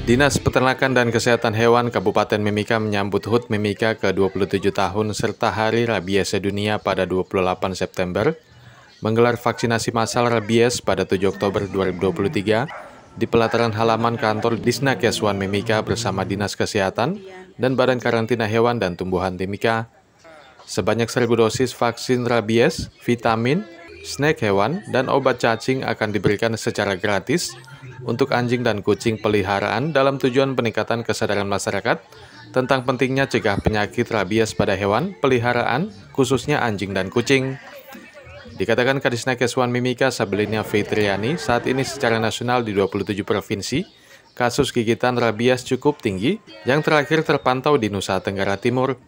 Dinas Peternakan dan Kesehatan Hewan Kabupaten Mimika menyambut HUT Mimika ke-27 tahun serta Hari Rabies Sedunia pada 28 September, menggelar vaksinasi massal rabies pada 7 Oktober 2023 di pelataran halaman kantor Disnakeswan Mimika bersama Dinas Kesehatan dan Badan Karantina Hewan dan Tumbuhan Mimika. Sebanyak 1.000 dosis vaksin rabies, vitamin, snack hewan, dan obat cacing akan diberikan secara gratis untuk anjing dan kucing peliharaan dalam tujuan peningkatan kesadaran masyarakat tentang pentingnya cegah penyakit rabies pada hewan peliharaan, khususnya anjing dan kucing. Dikatakan Kadisnakeswan Mimika Sabelina Fitriani, saat ini secara nasional di 27 provinsi, kasus gigitan rabies cukup tinggi yang terakhir terpantau di Nusa Tenggara Timur.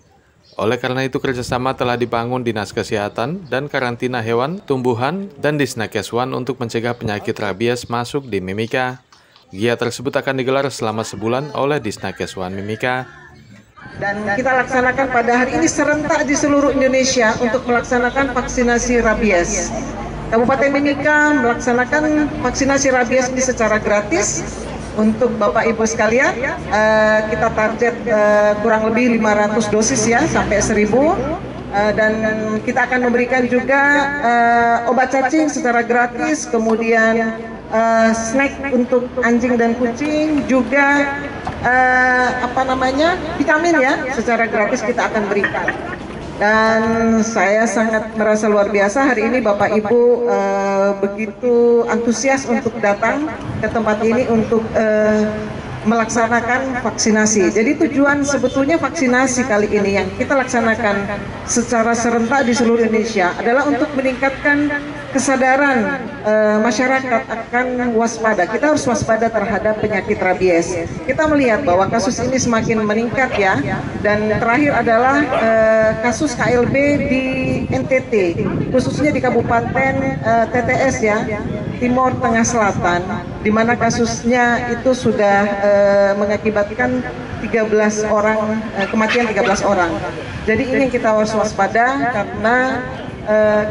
Oleh karena itu kerjasama telah dibangun Dinas Kesehatan dan Karantina Hewan, Tumbuhan, dan Disnakeswan untuk mencegah penyakit rabies masuk di Mimika. Giat tersebut akan digelar selama sebulan oleh Disnakeswan Mimika. Dan kita laksanakan pada hari ini serentak di seluruh Indonesia untuk melaksanakan vaksinasi rabies. Kabupaten Mimika melaksanakan vaksinasi rabies ini secara gratis. Untuk Bapak Ibu sekalian, kita target kurang lebih 500 dosis ya, sampai 1.000. Dan kita akan memberikan juga obat cacing secara gratis, kemudian snack untuk anjing dan kucing, juga vitamin ya, secara gratis kita akan berikan. Dan saya sangat merasa luar biasa hari ini Bapak Ibu begitu antusias untuk datang ke tempat ini untuk melaksanakan vaksinasi. Jadi tujuan sebetulnya vaksinasi kali ini yang kita laksanakan secara serentak di seluruh Indonesia adalah untuk meningkatkan kesadaran masyarakat akan waspada. Kita harus waspada terhadap penyakit rabies. Kita melihat bahwa kasus ini semakin meningkat ya. Dan terakhir adalah kasus KLB di NTT, khususnya di Kabupaten TTS ya, Timur Tengah Selatan, di mana kasusnya itu sudah mengakibatkan 13 orang, kematian 13 orang. Jadi ini yang kita harus waspada karena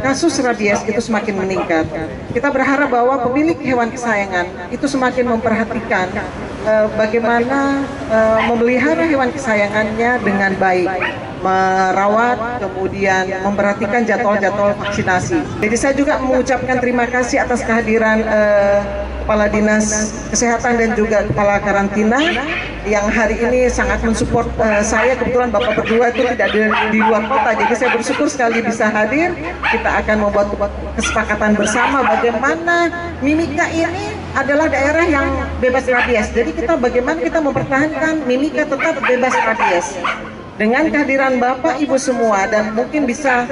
kasus rabies itu semakin meningkat. Kita berharap bahwa pemilik hewan kesayangan itu semakin memperhatikan bagaimana memelihara hewan kesayangannya dengan baik, merawat, kemudian memperhatikan jadwal-jadwal vaksinasi. Jadi saya juga mengucapkan terima kasih atas kehadiran Kepala Dinas Kesehatan dan juga Kepala Karantina yang hari ini sangat mensupport saya. Kebetulan Bapak berdua itu tidak di luar kota, jadi saya bersyukur sekali bisa hadir. Kita akan membuat kesepakatan bersama bagaimana Mimika ini adalah daerah yang bebas rabies. Jadi bagaimana kita mempertahankan Mimika tetap bebas rabies. Dengan kehadiran Bapak Ibu semua dan mungkin bisa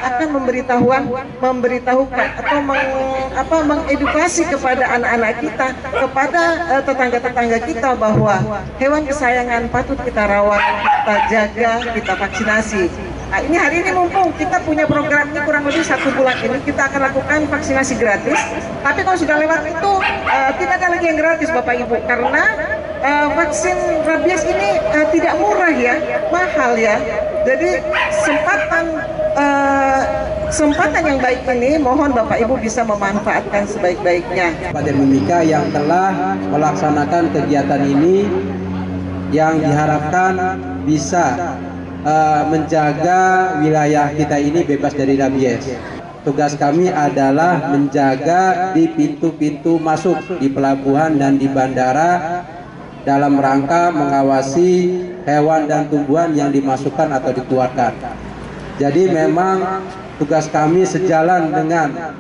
akan memberitahukan atau mengedukasi kepada anak-anak kita, kepada tetangga-tetangga kita bahwa hewan kesayangan patut kita rawat, kita jaga, kita vaksinasi. Nah, ini hari ini mumpung kita punya program ini kurang lebih 1 bulan ini kita akan lakukan vaksinasi gratis. Tapi kalau sudah lewat itu tidak ada lagi yang gratis Bapak Ibu, karena vaksin rabies ini tidak murah ya, mahal ya. Jadi kesempatan yang baik ini mohon Bapak Ibu bisa memanfaatkan sebaik-baiknya. Kabupaten Mimika yang telah melaksanakan kegiatan ini yang diharapkan bisa menjaga wilayah kita ini bebas dari rabies. Tugas kami adalah menjaga di pintu-pintu masuk di pelabuhan dan di bandara dalam rangka mengawasi hewan dan tumbuhan yang dimasukkan atau dikeluarkan. Jadi memang tugas kami sejalan dengan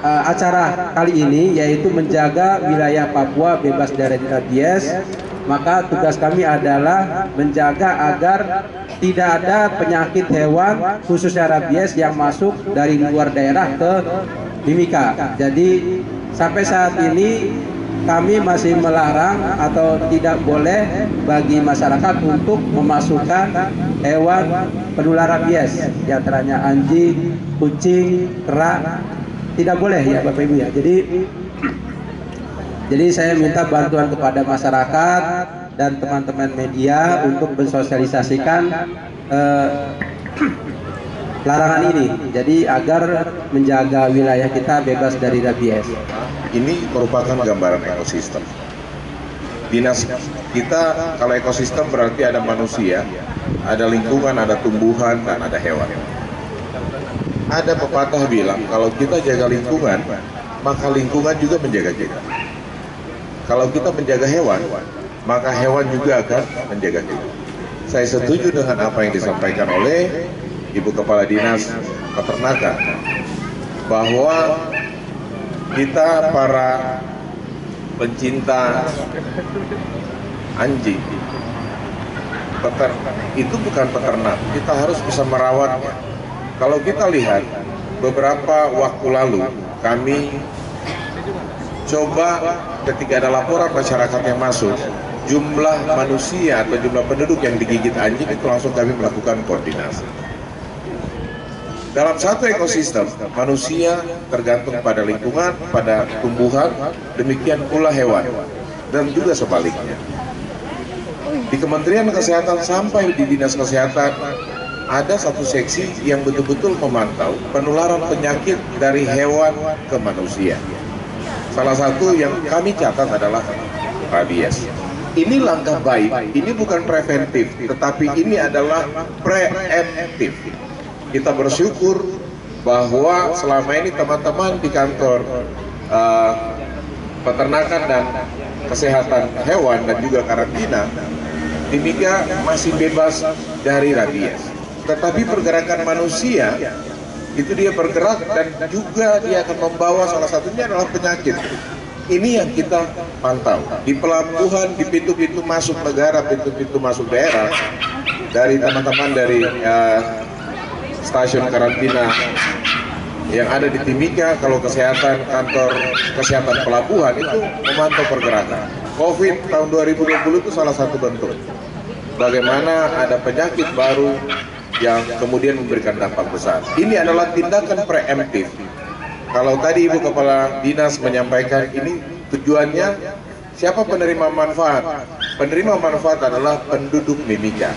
acara kali ini, yaitu menjaga wilayah Papua bebas dari rabies. Maka tugas kami adalah menjaga agar tidak ada penyakit hewan khususnya rabies yang masuk dari luar daerah ke Mimika. Jadi sampai saat ini kami masih melarang atau tidak boleh bagi masyarakat untuk memasukkan hewan penular rabies, di antaranya anjing, kucing, kera, tidak boleh ya Bapak Ibu ya. Jadi saya minta bantuan kepada masyarakat dan teman-teman media untuk mensosialisasikan larangan ini, jadi agar menjaga wilayah kita bebas dari rabies. Ini merupakan gambaran ekosistem. dinas kita, kalau ekosistem berarti ada manusia, ada lingkungan, ada tumbuhan, dan ada hewan. Ada pepatah bilang, kalau kita jaga lingkungan, maka lingkungan juga menjaga kita. Kalau kita menjaga hewan, maka hewan juga akan menjaga kita. Saya setuju dengan apa yang disampaikan oleh Ibu Kepala Dinas Peternakan, bahwa kita para pencinta anjing, itu bukan peternak, kita harus bisa merawatnya. Kalau kita lihat beberapa waktu lalu, kami coba ketika ada laporan masyarakat yang masuk, jumlah manusia atau jumlah penduduk yang digigit anjing itu langsung kami melakukan koordinasi. Dalam satu ekosistem, manusia tergantung pada lingkungan, pada tumbuhan, demikian pula hewan, dan juga sebaliknya. Di Kementerian Kesehatan sampai di Dinas Kesehatan, ada satu seksi yang betul-betul memantau penularan penyakit dari hewan ke manusia. Salah satu yang kami catat adalah rabies. Ini langkah baik, ini bukan preventif, tetapi ini adalah preemptif. Kita bersyukur bahwa selama ini teman-teman di kantor peternakan dan kesehatan hewan dan juga karantina Timika masih bebas dari rabies. Tetapi pergerakan manusia itu dia bergerak dan juga dia akan membawa, salah satunya adalah penyakit. Ini yang kita pantau di pelabuhan, di pintu-pintu masuk negara, pintu-pintu masuk daerah, dari teman-teman dari stasiun karantina yang ada di Timika. Kalau kesehatan, kantor kesehatan pelabuhan itu memantau pergerakan. COVID tahun 2020 itu salah satu bentuk bagaimana ada penyakit baru yang kemudian memberikan dampak besar. Ini adalah tindakan preemptif. Kalau tadi Ibu Kepala Dinas menyampaikan, ini tujuannya siapa penerima manfaat? Penerima manfaat adalah penduduk Mimika.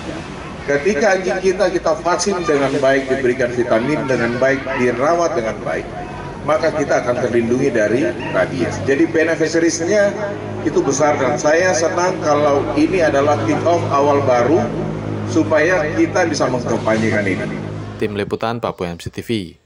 Ketika anjing kita vaksin dengan baik, diberikan vitamin dengan baik, dirawat dengan baik, maka kita akan terlindungi dari rabies. Jadi beneficiariesnya itu besar, dan saya senang kalau ini adalah kick off awal baru supaya kita bisa mengkampanyekan ini. Tim Liputan Papua MC TV.